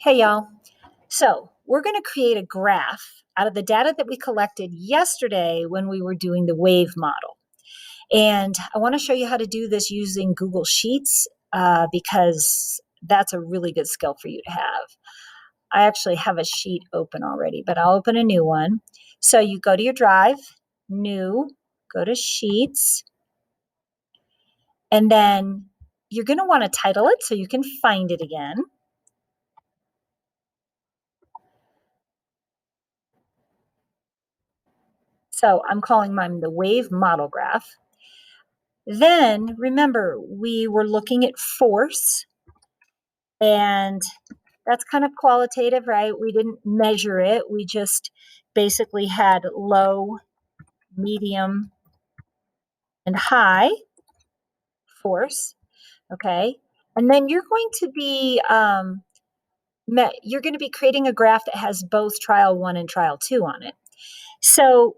Hey, y'all. So we're going to create a graph out of the data that we collected yesterday when we were doing the wave model. And I want to show you how to do this using Google Sheets because that's a really good skill for you to have. I actually have a sheet open already, but I'll open a new one. So you go to your Drive, New, go to Sheets, and then you're going to want to title it so you can find it again. So I'm calling mine the wave model graph. Then remember, we were looking at force, and that's kind of qualitative, right? We didn't measure it. We just basically had low, medium, and high force, okay? And then you're going to be creating a graph that has both trial 1 and trial 2 on it. So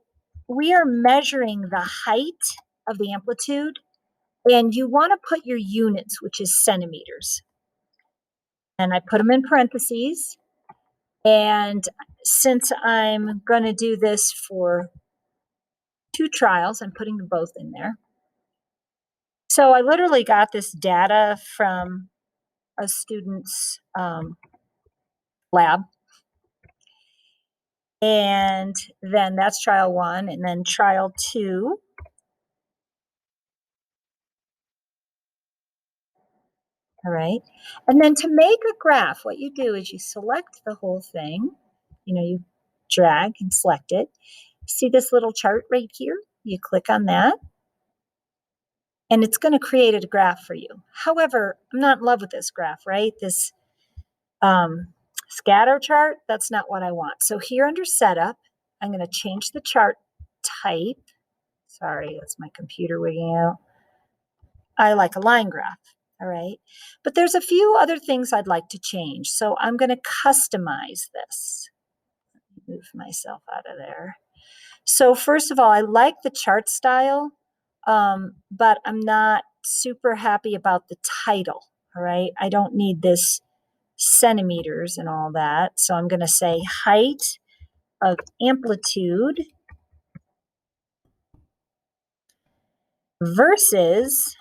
we are measuring the height of the amplitude, and you want to put your units, which is centimeters. And I put them in parentheses. And since I'm going to do this for 2 trials, I'm putting them both in there. So I literally got this data from a student's lab. And then that's trial 1, and then trial 2. All right. And then to make a graph, what you do is you select the whole thing. You drag and select it. See this little chart right here? You click on that, and it's going to create a graph for you. However, I'm not in love with this graph, right? This scatter chart, that's not what I want. So here under setup, I'm going to change the chart type. Sorry, that's my computer wigging out. I like a line graph. All right. But there's a few other things I'd like to change. So I'm going to customize this. Move myself out of there. So first of all, I like the chart style, but I'm not super happy about the title. All right. I don't need this centimeters and all that. So I'm going to say height of amplitude versus,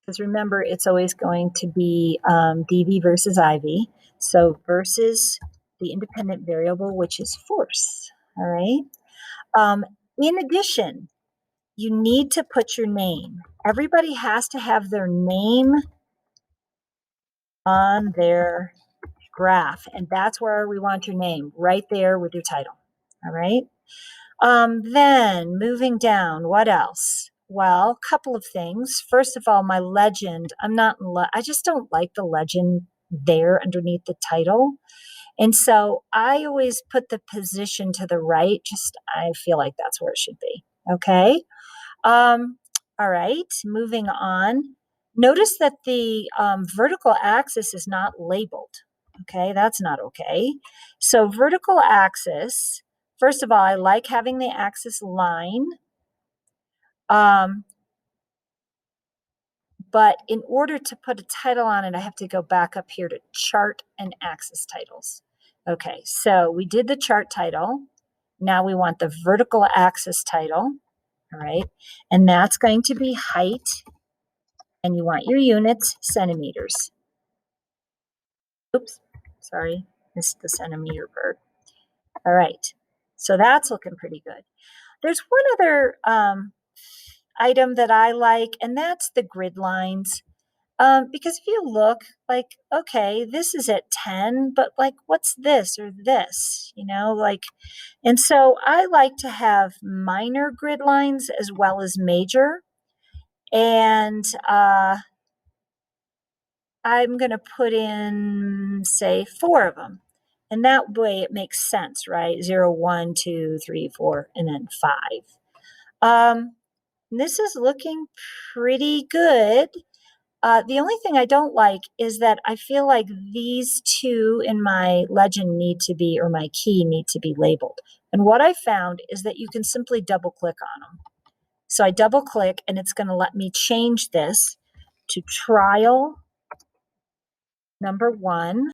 because remember, it's always going to be dV versus IV. So versus the independent variable, which is force. All right. In addition, you need to put your name. Everybody has to have their name on their graph, and that's where we want your name, right there with your title. All right. Then moving down, what else? Well, a couple of things. First of all, my legend, I just don't like the legend there underneath the title. And so I always put the position to the right, I feel like that's where it should be. Okay. All right, moving on. Notice that the vertical axis is not labeled. Okay, that's not okay. So vertical axis, first of all, I like having the axis line. But in order to put a title on it, I have to go back up here to chart and axis titles. Okay, so we did the chart title. Now we want the vertical axis title. All right, and that's going to be height, and you want your units centimeters. Oops, sorry, missed the centimeter part. All right, so that's looking pretty good. There's one other item that I like, and that's the grid lines. Because if you look, like, okay, this is at 10, but like, what's this or this, and so I like to have minor grid lines as well as major. And I'm going to put in, say, 4 of them. And that way it makes sense, right? 0, 1, 2, 3, 4, and then 5. This is looking pretty good. The only thing I don't like is that I feel like these 2 in my legend or my key need to be labeled. And what I found is that you can simply double click on them. So I double click, and it's going to let me change this to trial number 1.